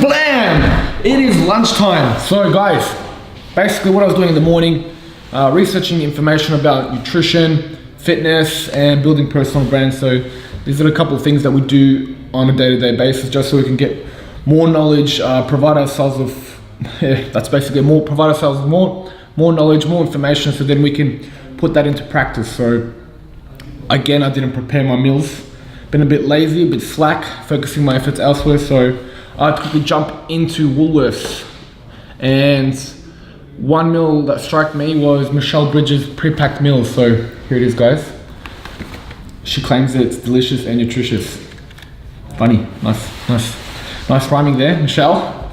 Blam! It is lunchtime. So guys, basically what I was doing in the morning, researching information about nutrition, fitness, and building personal brands. So these are a couple of things that we do on a day-to-day basis, just so we can get more knowledge, provide ourselves with, provide ourselves with more knowledge, more information, so then we can put that into practice. So again, I didn't prepare my meals. Been a bit lazy, a bit slack, focusing my efforts elsewhere. So I quickly jump into Woolworths, and one meal that struck me was Michelle Bridges' pre-packed meals. So here it is, guys. She claims that it's delicious and nutritious. Funny, nice rhyming there, Michelle.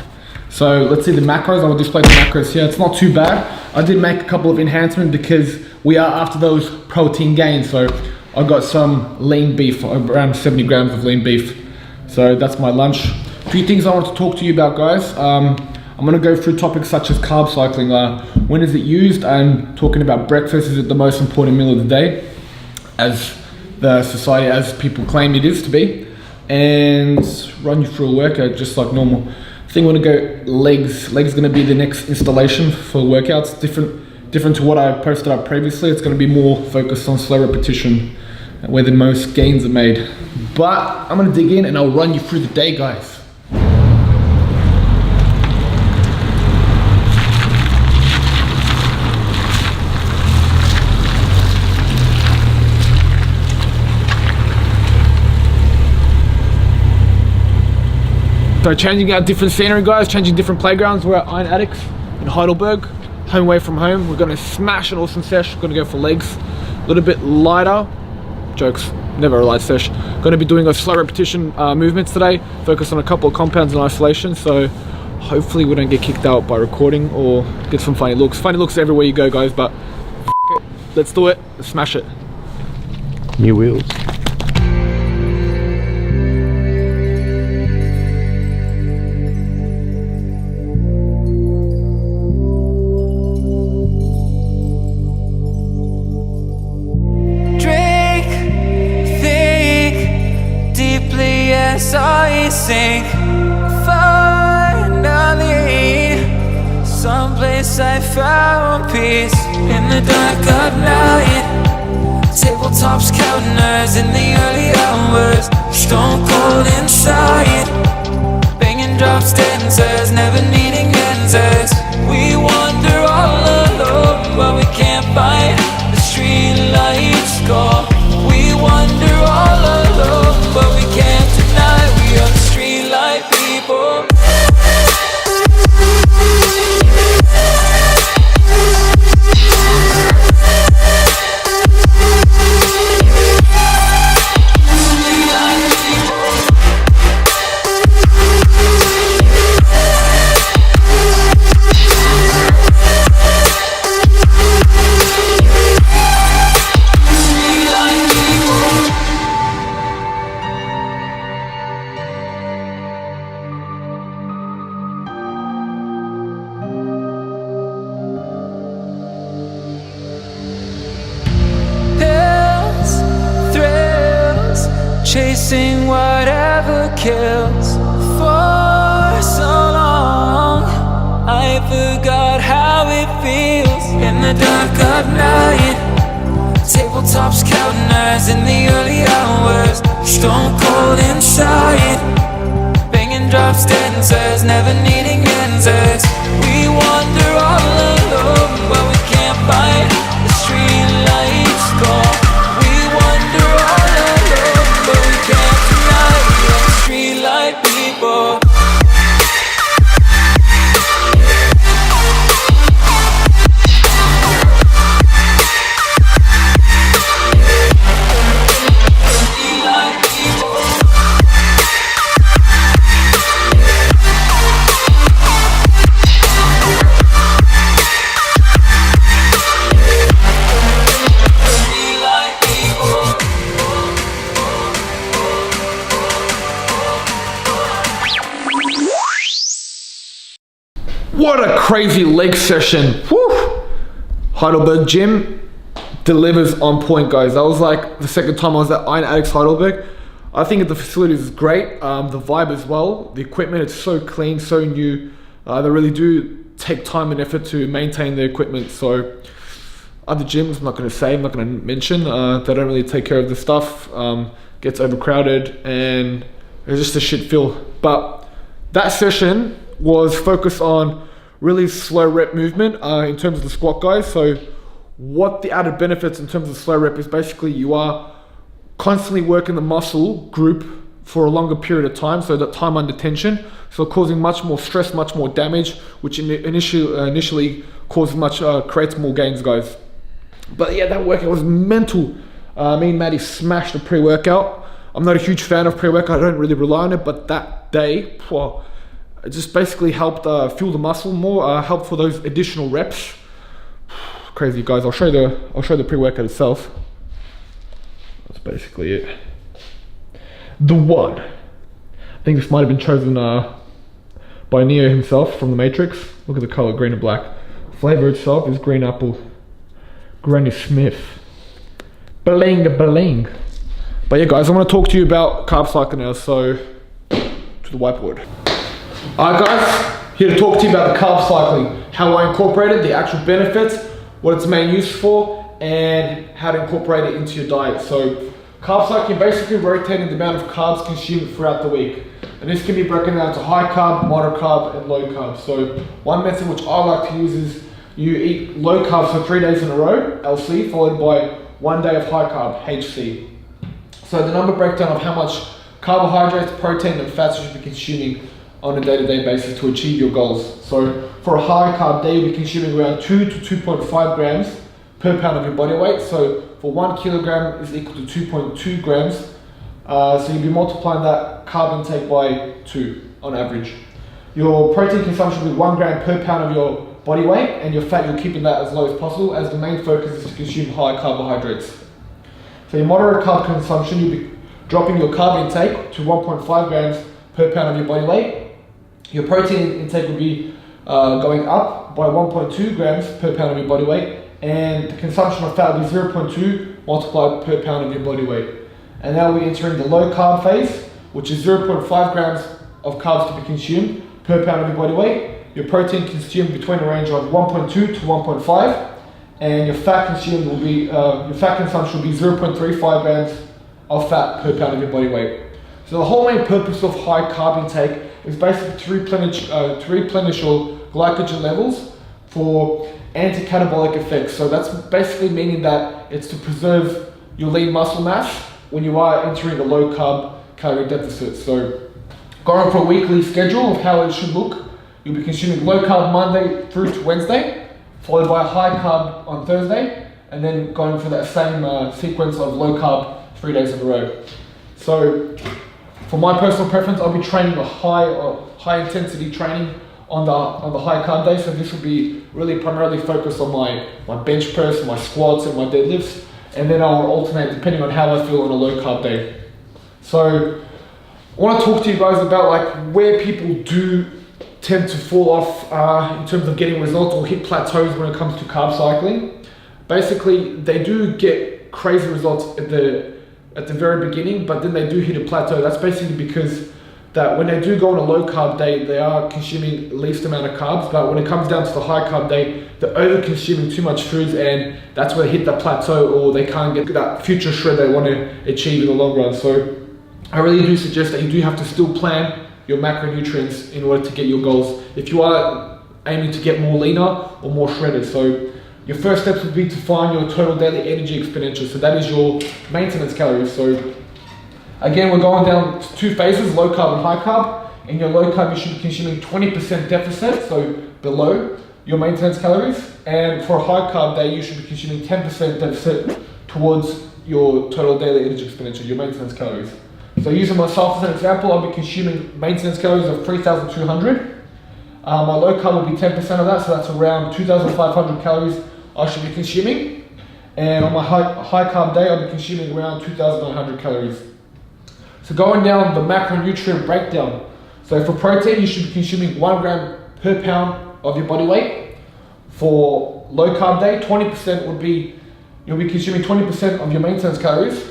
So let's see the macros. I will display the macros here. It's not too bad. I did make a couple of enhancements because we are after those protein gains. So I got some lean beef, around 70 grams of lean beef. So that's my lunch. A few things I want to talk to you about, guys. I'm going to go through topics such as carb cycling. When is it used? I'm talking about breakfast. Is it the most important meal of the day, as the society, as people claim it is to be? And run you through a workout just like normal. I think I'm going to go legs. Legs is going to be the next installation for workouts. Different to what I posted up previously. It's going to be more focused on slow repetition, where the most gains are made. But I'm going to dig in and I'll run you through the day, guys. So changing out different scenery, guys, changing different playgrounds. We're at Iron Addicts in Heidelberg, home away from home. We're gonna smash an awesome sesh. We're gonna go for legs, a little bit lighter. Jokes, never a light sesh. Gonna be doing a slow repetition movements today, focus on a couple of compounds in isolation. So hopefully we don't get kicked out by recording or get some funny looks. Funny looks everywhere you go, guys, but it. Let's do it, let's smash it. New wheels. I sink finally, someplace I found peace in the dark of night. Tabletops counting hours in the early hours, stone cold inside, banging drops, dancers, never needing answers. We wander all alone, but we can't find the street lights go. We wander all alone, but we can't deny we are the street light people. Chasing whatever kills for so long, I forgot how it feels in the dark of night. Tabletops counting hours in the early hours, stone cold inside, banging drops, dancers, never needing answers. We wander all alone, but we can't find the street lights go. We wander all alone, but we can't deny we are the street light people. What a crazy leg session. Whew. Heidelberg gym delivers on point, guys. That was like the second time I was at Iron Addicts Heidelberg. I think the facility is great. The vibe as well. The equipment, it's so clean, so new. They really do take time and effort to maintain their equipment. So other gyms, I'm not going to mention, they don't really take care of the stuff. Gets overcrowded and it's just a shit feel. But that session was focused on really slow rep movement in terms of the squat, guys. So what the added benefits in terms of slow rep is basically you are constantly working the muscle group for a longer period of time, so that time under tension, so causing much more stress, much more damage, which initially creates more gains, guys. But yeah, that workout was mental. Me and Maddie smashed the pre-workout. I'm not a huge fan of pre-workout, I don't really rely on it, but that day, it just basically helped fuel the muscle more, help for those additional reps. Crazy, guys. I'll show you the pre-workout itself. That's basically it. The one. I think this might have been chosen by Neo himself from the Matrix. Look at the color, green and black. Flavor itself is green apple. Granny Smith. Bling bling. But yeah, guys, I want to talk to you about Carb-Cycle now. So to the whiteboard. Alright, guys, here to talk to you about the Carb-Cycling, how I incorporated the actual benefits, what its main use for, and how to incorporate it into your diet. So Carb-Cycling basically rotating the amount of carbs consumed throughout the week. And this can be broken down to high carb, moderate carb, and low carb. So one method which I like to use is you eat low carb for 3 days in a row, LC, followed by 1 day of high carb, HC. So the number breakdown of how much carbohydrates, protein, and fats you should be consuming on a day-to-day basis to achieve your goals. So for a high carb day, you'll be consuming around 2 to 2.5 grams per pound of your body weight. So for 1 kilogram is equal to 2.2 grams. So you'll be multiplying that carb intake by 2 on average. Your protein consumption will be 1 gram per pound of your body weight, and your fat, you're keeping that as low as possible, as the main focus is to consume high carbohydrates. So your moderate carb consumption, you'll be dropping your carb intake to 1.5 grams per pound of your body weight. Your protein intake will be going up by 1.2 grams per pound of your body weight, and the consumption of fat will be 0.2 multiplied per pound of your body weight. And now we're entering the low carb phase, which is 0.5 grams of carbs to be consumed per pound of your body weight. Your protein consumed between a range of 1.2 to 1.5, and your fat consumed will be your fat consumption will be 0.35 grams of fat per pound of your body weight. So the whole main purpose of high carb intake is basically to replenish your glycogen levels for anti-catabolic effects. So that's basically meaning that it's to preserve your lean muscle mass when you are entering a low carb calorie deficit. So going for a weekly schedule of how it should look, you'll be consuming low carb Monday through to Wednesday, followed by high carb on Thursday, and then going for that same sequence of low carb 3 days in a row. So for my personal preference, I'll be training a high intensity training on the high carb day. So this will be really primarily focused on my bench press, my squats, and my deadlifts, and then I'll alternate depending on how I feel on a low carb day. So I want to talk to you guys about like where people do tend to fall off in terms of getting results or hit plateaus when it comes to carb cycling. Basically, they do get crazy results at the very beginning, but then they do hit a plateau. That's basically because that when they do go on a low carb day, they are consuming the least amount of carbs, but when it comes down to the high carb day, they're over consuming too much foods, and that's where they hit that plateau, or they can't get that future shred they want to achieve in the long run. So I really do suggest that you do have to still plan your macronutrients in order to get your goals if you are aiming to get more leaner or more shredded. So your first steps would be to find your total daily energy expenditure. So that is your maintenance calories. So again, we're going down to 2 phases, low carb and high carb. In your low carb, you should be consuming 20% deficit, so below your maintenance calories. And for a high carb day, you should be consuming 10% deficit towards your total daily energy expenditure, your maintenance calories. So using myself as an example, I'll be consuming maintenance calories of 3,200. My low carb will be 10% of that, so that's around 2,500 calories I should be consuming. And on my high carb day, I'll be consuming around 2,900 calories. So going down the macronutrient breakdown. So for protein, you should be consuming 1 gram per pound of your body weight. For low carb day, 20% would be, you'll be consuming 20% of your maintenance calories.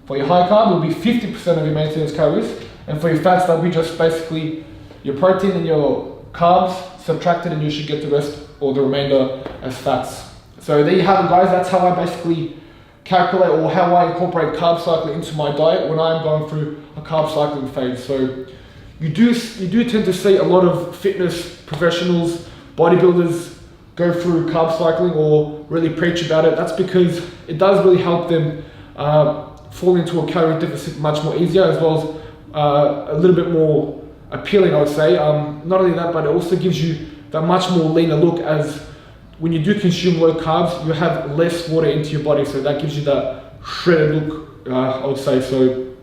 For your high carb, it will be 50% of your maintenance calories. And for your fats, that'll be just basically your protein and your carbs subtracted, and you should get the rest or the remainder as fats. So there you have it, guys. That's how I basically calculate, or how I incorporate carb cycling into my diet when I'm going through a carb cycling phase. So you do tend to see a lot of fitness professionals, bodybuilders go through carb cycling or really preach about it. That's because it does really help them fall into a calorie deficit much more easier, as well as a little bit more appealing, I would say. Not only that, but it also gives you that much more leaner look, as when you do consume low carbs, you have less water into your body, so that gives you that shredded look, I would say. So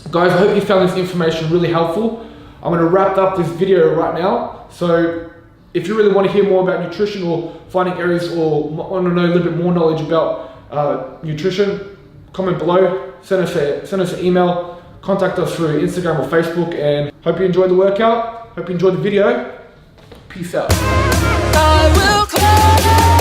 guys, I hope you found this information really helpful. I'm going to wrap up this video right now. So if you really want to hear more about nutrition, or finding areas, or want to know a little bit more knowledge about nutrition, comment below, send us an email, contact us through Instagram or Facebook, and hope you enjoyed the workout. Hope you enjoyed the video. Peace out. I will climb.